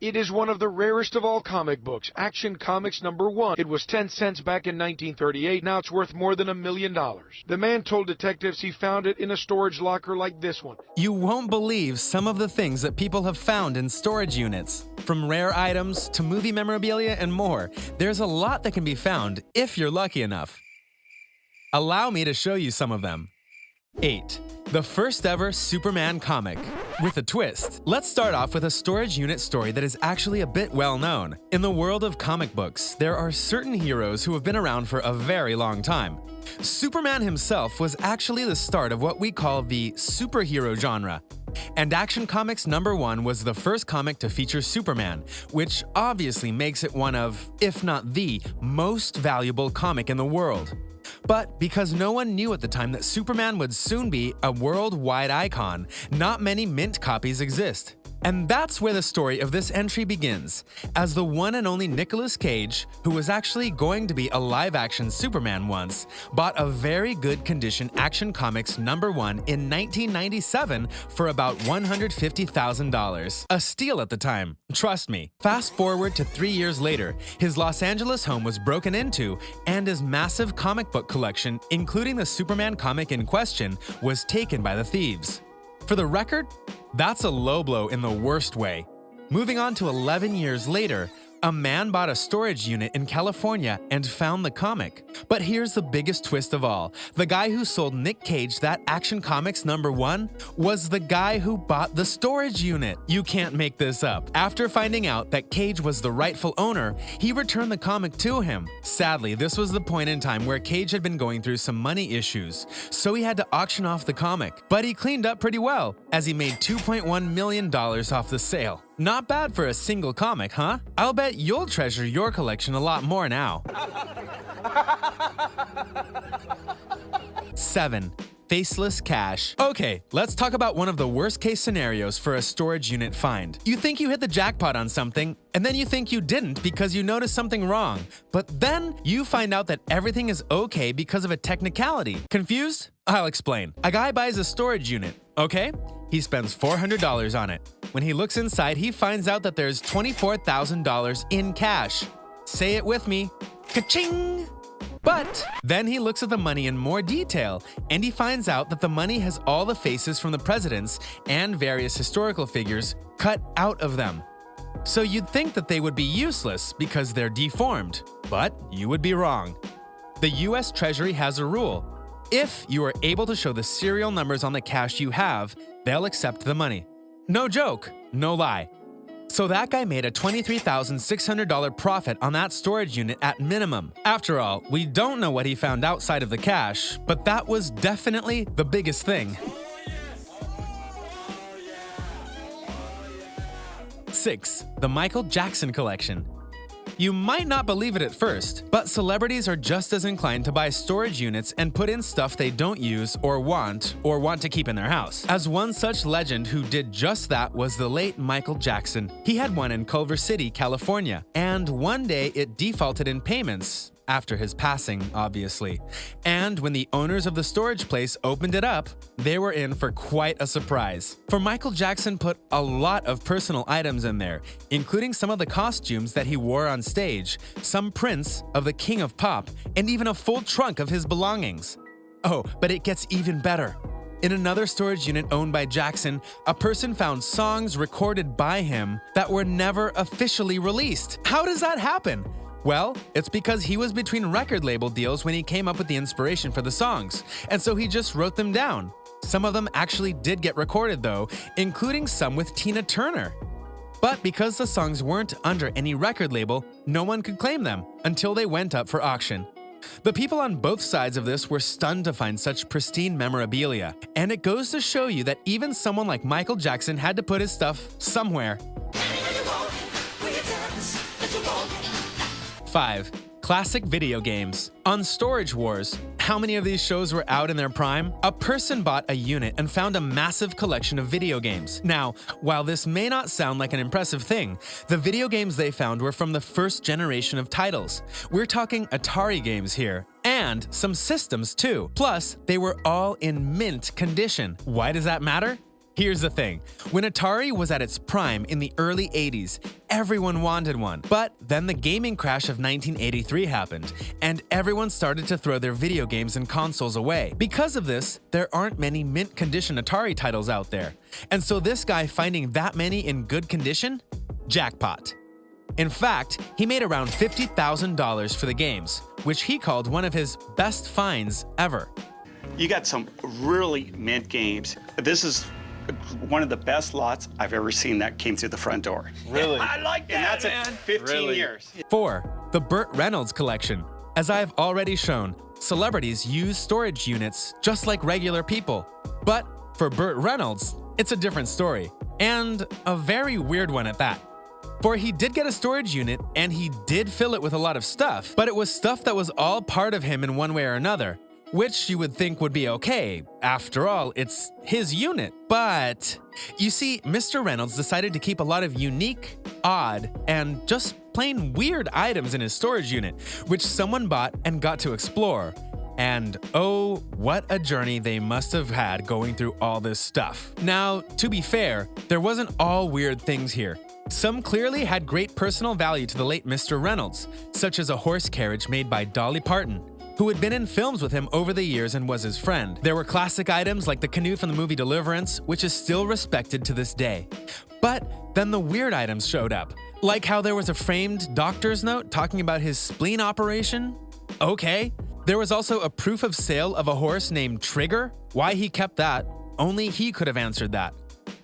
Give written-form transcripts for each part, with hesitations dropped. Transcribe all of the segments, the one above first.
It is one of the rarest of all comic books, Action Comics #1. It was 10 cents back in 1938, now it's worth more than $1 million. The man told detectives he found it in a storage locker like this one. You won't believe some of the things that people have found in storage units. From rare items to movie memorabilia and more, there's a lot that can be found if you're lucky enough. Allow me to show you some of them. 8. The first ever Superman comic. With a twist. Let's start off with a storage unit story that is actually a bit well known. In the world of comic books, there are certain heroes who have been around for a very long time. Superman himself was actually the start of what we call the superhero genre. And Action Comics #1 was the first comic to feature Superman, which obviously makes it one of, if not the, most valuable comic in the world. But because no one knew at the time that Superman would soon be a worldwide icon, not many mint copies exist. And that's where the story of this entry begins, as the one and only Nicolas Cage, who was actually going to be a live-action Superman once, bought a very good condition Action Comics #1 in 1997 for about $150,000. A steal at the time, trust me. Fast forward to 3 years later, his Los Angeles home was broken into, and his massive comic book collection, including the Superman comic in question, was taken by the thieves. For the record, that's a low blow in the worst way. Moving on to 11 years later, a man bought a storage unit in California and found the comic. But here's the biggest twist of all. The guy who sold Nick Cage that Action Comics #1 was the guy who bought the storage unit. You can't make this up. After finding out that Cage was the rightful owner, he returned the comic to him. Sadly, this was the point in time where Cage had been going through some money issues, so he had to auction off the comic. But he cleaned up pretty well, as he made $2.1 million off the sale. Not bad for a single comic, huh? I'll bet you'll treasure your collection a lot more now. 7. Faceless cash. Okay, let's talk about one of the worst case scenarios for a storage unit find. You think you hit the jackpot on something, and then you think you didn't because you noticed something wrong. But then you find out that everything is okay because of a technicality. Confused? I'll explain. A guy buys a storage unit, okay? He spends $400 on it. When he looks inside, he finds out that there's $24,000 in cash. Say it with me. Ka-ching! But then he looks at the money in more detail, and he finds out that the money has all the faces from the presidents and various historical figures cut out of them. So you'd think that they would be useless because they're deformed, but you would be wrong. The US Treasury has a rule. If you are able to show the serial numbers on the cash you have, they'll accept the money. No joke, no lie. So that guy made a $23,600 profit on that storage unit at minimum. After all, we don't know what he found outside of the cash, but that was definitely the biggest thing. 6. The Michael Jackson collection. You might not believe it at first, but celebrities are just as inclined to buy storage units and put in stuff they don't use or want to keep in their house. As one such legend who did just that was the late Michael Jackson. He had one in Culver City, California, and one day it defaulted in payments. After his passing, obviously. And when the owners of the storage place opened it up, they were in for quite a surprise. For Michael Jackson put a lot of personal items in there, including some of the costumes that he wore on stage, some prints of the King of Pop, and even a full trunk of his belongings. Oh, but it gets even better. In another storage unit owned by Jackson, a person found songs recorded by him that were never officially released. How does that happen? Well, it's because he was between record label deals when he came up with the inspiration for the songs, and so he just wrote them down. Some of them actually did get recorded though, including some with Tina Turner. But because the songs weren't under any record label, no one could claim them until they went up for auction. The people on both sides of this were stunned to find such pristine memorabilia, and it goes to show you that even someone like Michael Jackson had to put his stuff somewhere. 5. Classic video games. On Storage Wars, how many of these shows were out in their prime? A person bought a unit and found a massive collection of video games. Now, while this may not sound like an impressive thing, the video games they found were from the first generation of titles. We're talking Atari games here. And some systems too. Plus, they were all in mint condition. Why does that matter? Here's the thing. When Atari was at its prime in the early 80s, everyone wanted one. But then the gaming crash of 1983 happened, and everyone started to throw their video games and consoles away. Because of this, there aren't many mint condition Atari titles out there. And so this guy finding that many in good condition? Jackpot. In fact, he made around $50,000 for the games, which he called one of his best finds ever. You got some really mint games. This is one of the best lots I've ever seen that came through the front door. Really? I like that, and that's man. At 15 years. 4. The BURT Reynolds collection. As I've already shown, celebrities use storage units just like regular people. But for BURT Reynolds, it's a different story, and a very weird one at that. For he did get a storage unit, and he did fill it with a lot of stuff, but it was stuff that was all part of him in one way or another, which you would think would be okay. After all, it's his unit. But you see, Mr. Reynolds decided to keep a lot of unique, odd, and just plain weird items in his storage unit, which someone bought and got to explore. And oh, what a journey they must have had going through all this stuff. Now, to be fair, there wasn't all weird things here. Some clearly had great personal value to the late Mr. Reynolds, such as a horse carriage made by Dolly Parton, who had been in films with him over the years and was his friend. There were classic items like the canoe from the movie Deliverance, which is still respected to this day. But then the weird items showed up, like how there was a framed doctor's note talking about his spleen operation. Okay. There was also a proof of sale of a horse named Trigger. Why he kept that, only he could have answered that.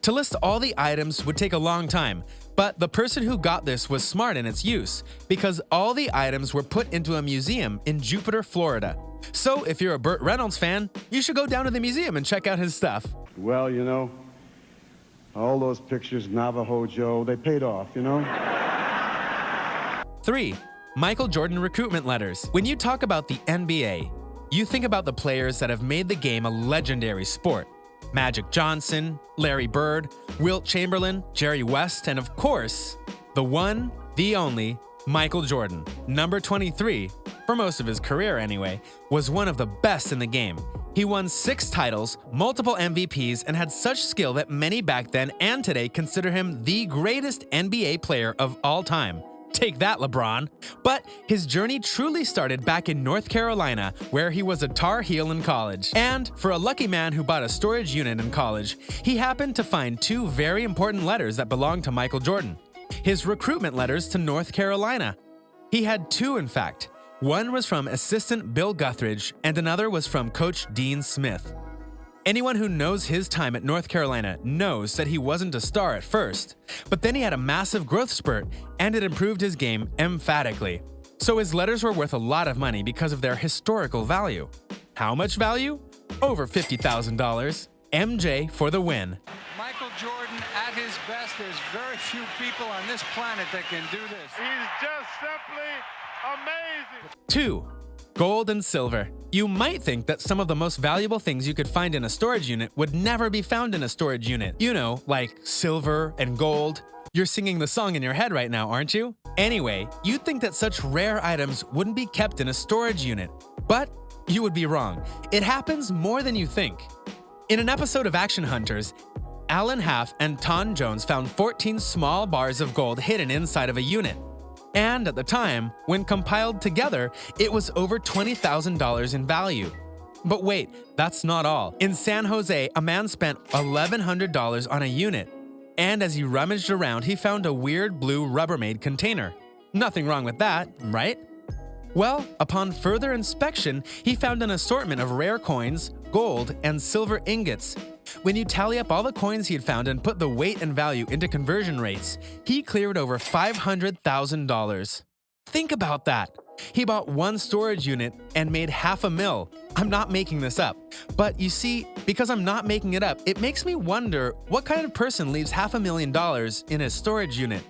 To list all the items would take a long time, but the person who got this was smart in its use, because all the items were put into a museum in Jupiter, Florida. So if you're a BURT Reynolds fan, you should go down to the museum and check out his stuff. Well, you know, all those pictures, Navajo Joe, they paid off, you know? 3. Michael Jordan recruitment letters. When you talk about the NBA, you think about the players that have made the game a legendary sport. Magic Johnson, Larry Bird, Wilt Chamberlain, Jerry West, and of course, the one, the only, Michael Jordan, number 23, for most of his career anyway, was one of the best in the game. He won 6 titles, multiple MVPs, and had such skill that many back then and today consider him the greatest NBA player of all time. Take that, LeBron. But his journey truly started back in North Carolina, where he was a Tar Heel in college. And for a lucky man who bought a storage unit in college, he happened to find 2 very important letters that belonged to Michael Jordan. His recruitment letters to North Carolina. He had 2, in fact. One was from assistant Bill Guthridge, and another was from Coach Dean Smith. Anyone who knows his time at North Carolina knows that he wasn't a star at first, but then he had a massive growth spurt, and it improved his game emphatically. So his letters were worth a lot of money because of their historical value. How much value? Over $50,000. MJ for the win. Michael Jordan at his best. There's very few people on this planet that can do this. He's just simply amazing. 2. Gold and silver. You might think that some of the most valuable things you could find in a storage unit would never be found in a storage unit. You know, like silver and gold. You're singing the song in your head right now, aren't you? Anyway, you'd think that such rare items wouldn't be kept in a storage unit. But you would be wrong. It happens more than you think. In an episode of Action Hunters, Alan Half and Ton Jones found 14 small bars of gold hidden inside of a unit. And at the time, when compiled together, it was over $20,000 in value. But wait, that's not all. In San Jose, a man spent $1,100 on a unit. And as he rummaged around, he found a weird blue Rubbermaid container. Nothing wrong with that, right? Well, upon further inspection, he found an assortment of rare coins, gold, and silver ingots. When you tally up all the coins he had found and put the weight and value into conversion rates, he cleared over $500,000. Think about that. He bought 1 storage unit and made $500,000. I'm not making this up. But you see, because I'm not making it up, it makes me wonder what kind of person leaves $500,000 in a storage unit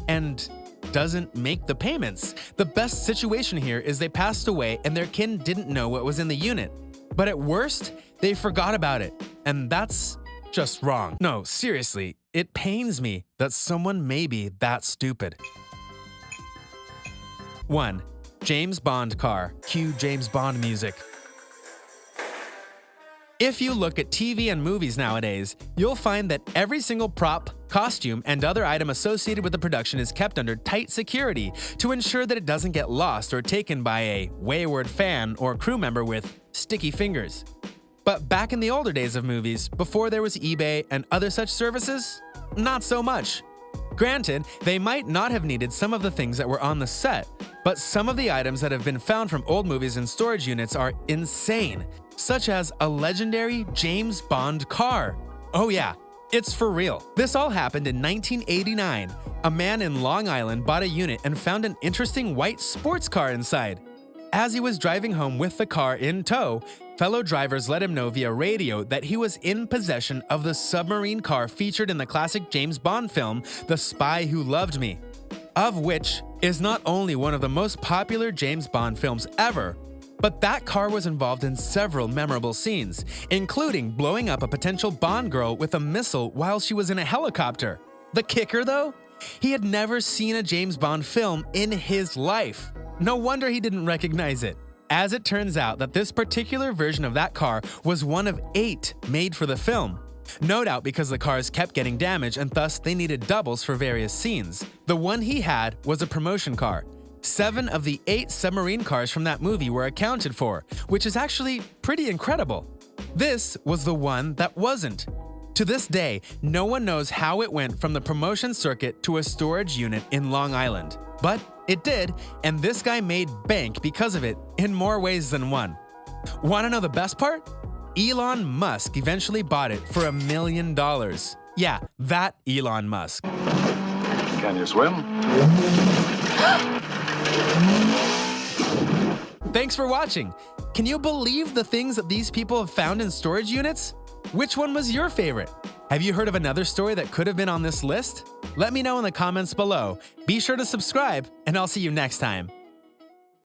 and doesn't make the payments. The best situation here is they passed away and their kin didn't know what was in the unit. But at worst, they forgot about it. And that's just wrong. No, seriously, it pains me that someone may be that stupid. 1. James Bond car. Cue James Bond music. If you look at TV and movies nowadays, you'll find that every single prop, costume, and other item associated with the production is kept under tight security to ensure that it doesn't get lost or taken by a wayward fan or crew member with sticky fingers. But back in the older days of movies, before there was eBay and other such services, not so much. Granted, they might not have needed some of the things that were on the set, but some of the items that have been found from old movies in storage units are insane, such as a legendary James Bond car. Oh yeah, it's for real. This all happened in 1989. A man in Long Island bought a unit and found an interesting white sports car inside. As he was driving home with the car in tow, fellow drivers let him know via radio that he was in possession of the submarine car featured in the classic James Bond film, The Spy Who Loved Me, of which is not only one of the most popular James Bond films ever, but that car was involved in several memorable scenes, including blowing up a potential Bond girl with a missile while she was in a helicopter. The kicker, though? He had never seen a James Bond film in his life. No wonder he didn't recognize it. As it turns out that this particular version of that car was one of 8 made for the film. No doubt because the cars kept getting damaged and thus they needed doubles for various scenes. The one he had was a promotion car. 7 of the 8 submarine cars from that movie were accounted for, which is actually pretty incredible. This was the one that wasn't. To this day, no one knows how it went from the promotion circuit to a storage unit in Long Island. But it did, and this guy made bank because of it in more ways than one. Want to know the best part? Elon Musk eventually bought it for $1 million. Yeah, that Elon Musk. Can you swim? Thanks for watching. Can you believe the things that these people have found in storage units? Which one was your favorite? Have you heard of another story that could have been on this list? Let me know in the comments below. Be sure to subscribe, and I'll see you next time.